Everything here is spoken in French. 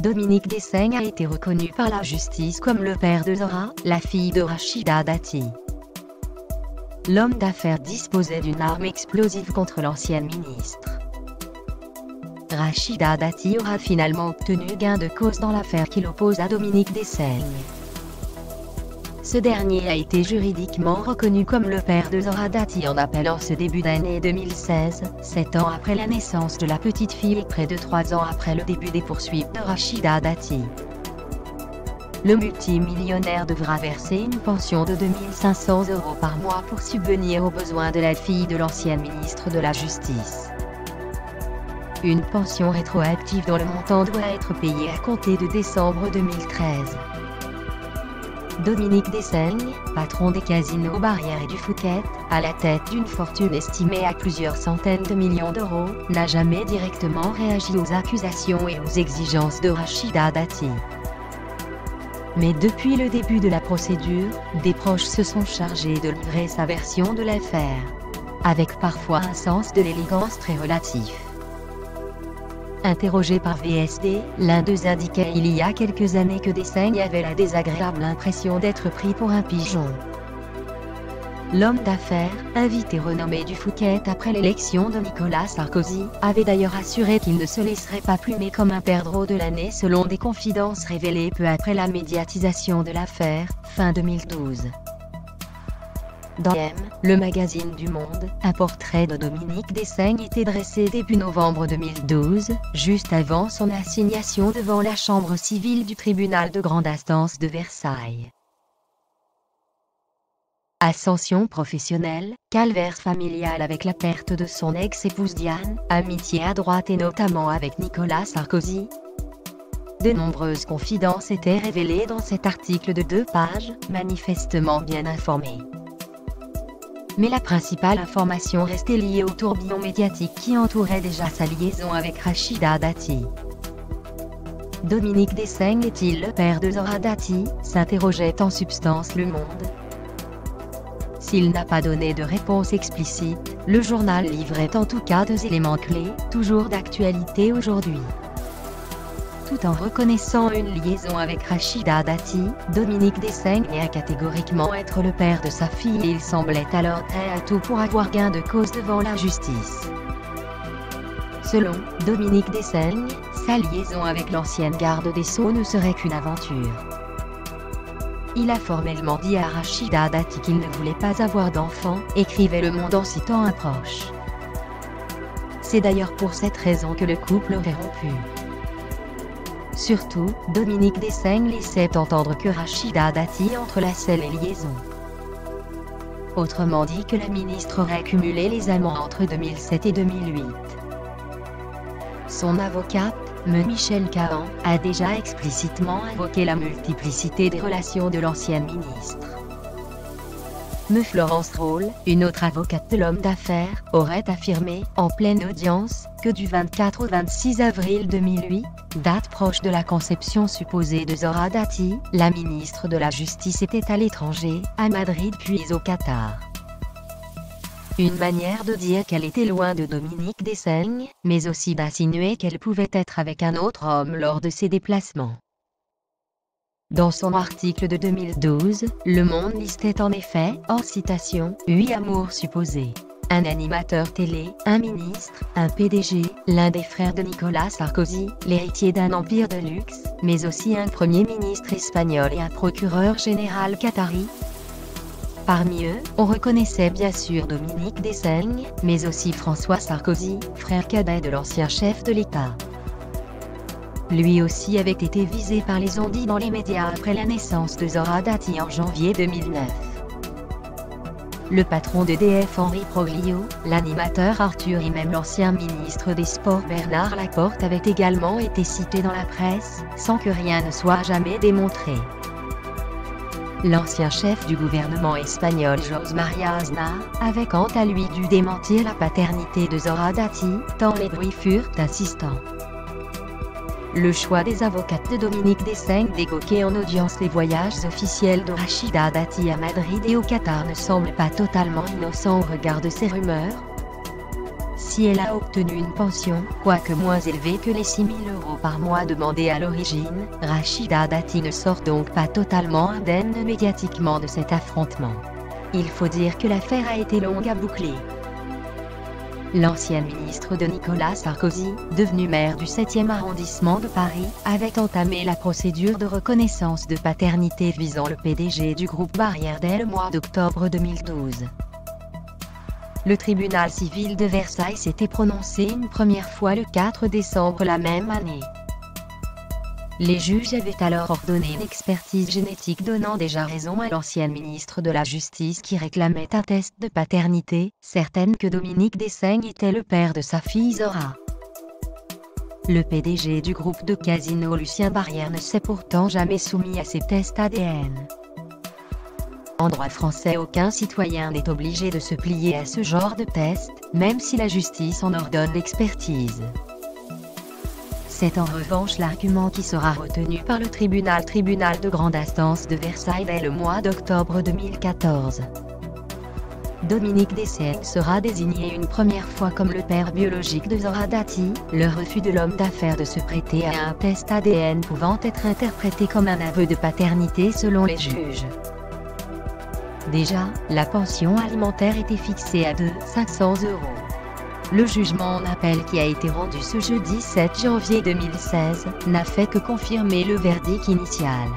Dominique Dessaigne a été reconnu par la justice comme le père de Zora, la fille de Rachida Dati. L'homme d'affaires disposait d'une arme explosive contre l'ancienne ministre. Rachida Dati aura finalement obtenu gain de cause dans l'affaire qui l'oppose à Dominique Dessaigne. Ce dernier a été juridiquement reconnu comme le père de Zora Dati en appel en ce début d'année 2016, 7 ans après la naissance de la petite fille et près de 3 ans après le début des poursuites de Rachida Dati. Le multimillionnaire devra verser une pension de 2 500 € par mois pour subvenir aux besoins de la fille de l'ancienne ministre de la Justice. Une pension rétroactive dont le montant doit être payé à compter de décembre 2013. Dominique Dessaigne, patron des casinos Barrière et du Fouquet, à la tête d'une fortune estimée à plusieurs centaines de millions d'euros, n'a jamais directement réagi aux accusations et aux exigences de Rachida Dati. Mais depuis le début de la procédure, des proches se sont chargés de livrer sa version de l'affaire. Avec parfois un sens de l'élégance très relatif. Interrogé par VSD, l'un d'eux indiquait il y a quelques années que Dessaigne avait la désagréable impression d'être pris pour un pigeon. L'homme d'affaires, invité renommé du Fouquet après l'élection de Nicolas Sarkozy, avait d'ailleurs assuré qu'il ne se laisserait pas plumer comme un perdreau de l'année selon des confidences révélées peu après la médiatisation de l'affaire, fin 2012. Dans M, le magazine du Monde, un portrait de Dominique Dessaigne était dressé début novembre 2012, juste avant son assignation devant la chambre civile du tribunal de grande instance de Versailles. Ascension professionnelle, calvaire familial avec la perte de son ex-épouse Diane, amitié à droite et notamment avec Nicolas Sarkozy. De nombreuses confidences étaient révélées dans cet article de 2 pages, manifestement bien informé. Mais la principale information restait liée au tourbillon médiatique qui entourait déjà sa liaison avec Rachida Dati. Dominique Dessaigne est-il le père de Zora Dati, s'interrogeait en substance Le Monde. S'il n'a pas donné de réponse explicite, le journal livrait en tout cas 2 éléments clés, toujours d'actualité aujourd'hui. Tout en reconnaissant une liaison avec Rachida Dati, Dominique Dessaigne niait catégoriquement être le père de sa fille et il semblait alors prêt à tout pour avoir gain de cause devant la justice. Selon Dominique Dessaigne, sa liaison avec l'ancienne garde des Sceaux ne serait qu'une aventure. Il a formellement dit à Rachida Dati qu'il ne voulait pas avoir d'enfant, écrivait Le Monde en citant un proche. C'est d'ailleurs pour cette raison que le couple aurait rompu. Surtout, Dominique Dessaigne laissait entendre que Rachida Dati entrelaçait les liaisons. Autrement dit que la ministre aurait cumulé les amants entre 2007 et 2008. Son avocate, Me Michel Cahan, a déjà explicitement invoqué la multiplicité des relations de l'ancienne ministre. Me Florence Roll, une autre avocate de l'homme d'affaires, aurait affirmé, en pleine audience, que du 24 au 26 avril 2008, date proche de la conception supposée de Zora Dati, la ministre de la Justice était à l'étranger, à Madrid puis au Qatar. Une manière de dire qu'elle était loin de Dominique Dessaigne, mais aussi d'insinuer qu'elle pouvait être avec un autre homme lors de ses déplacements. Dans son article de 2012, Le Monde listait en effet, hors citation, 8 amours supposés. Un animateur télé, un ministre, un PDG, l'un des frères de Nicolas Sarkozy, l'héritier d'un empire de luxe, mais aussi un premier ministre espagnol et un procureur général qatari. Parmi eux, on reconnaissait bien sûr Dominique Dessaigne, mais aussi François Sarkozy, frère cadet de l'ancien chef de l'État. Lui aussi avait été visé par les ondes dans les médias après la naissance de Zora Dati en janvier 2009. Le patron d'EDF Henri Proglio, l'animateur Arthur et même l'ancien ministre des Sports Bernard Laporte avaient également été cités dans la presse, sans que rien ne soit jamais démontré. L'ancien chef du gouvernement espagnol José María Aznar avait quant à lui dû démentir la paternité de Zora Dati, tant les bruits furent insistants. Le choix des avocates de Dominique Dessaigne d'évoquer en audience les voyages officiels de Rachida Dati à Madrid et au Qatar ne semble pas totalement innocent au regard de ces rumeurs. Ainsi elle a obtenu une pension, quoique moins élevée que les 6 000 € par mois demandés à l'origine. Rachida Dati ne sort donc pas totalement indemne médiatiquement de cet affrontement. Il faut dire que l'affaire a été longue à boucler. L'ancienne ministre de Nicolas Sarkozy, devenue maire du 7e arrondissement de Paris, avait entamé la procédure de reconnaissance de paternité visant le PDG du groupe Barrière dès le mois d'octobre 2012. Le tribunal civil de Versailles s'était prononcé une première fois le 4 décembre la même année. Les juges avaient alors ordonné une expertise génétique donnant déjà raison à l'ancienne ministre de la Justice qui réclamait un test de paternité, certaine que Dominique Dessaignes était le père de sa fille Zora. Le PDG du groupe de casino Lucien Barrière ne s'est pourtant jamais soumis à ces tests ADN. En droit français, aucun citoyen n'est obligé de se plier à ce genre de test, même si la justice en ordonne l'expertise. C'est en revanche l'argument qui sera retenu par le tribunal de grande instance de Versailles dès le mois d'octobre 2014. Dominique Dessaignes sera désigné une première fois comme le père biologique de Zora Dati, le refus de l'homme d'affaires de se prêter à un test ADN pouvant être interprété comme un aveu de paternité selon les juges. Déjà, la pension alimentaire était fixée à 500 €. Le jugement en appel qui a été rendu ce jeudi 7 janvier 2016, n'a fait que confirmer le verdict initial.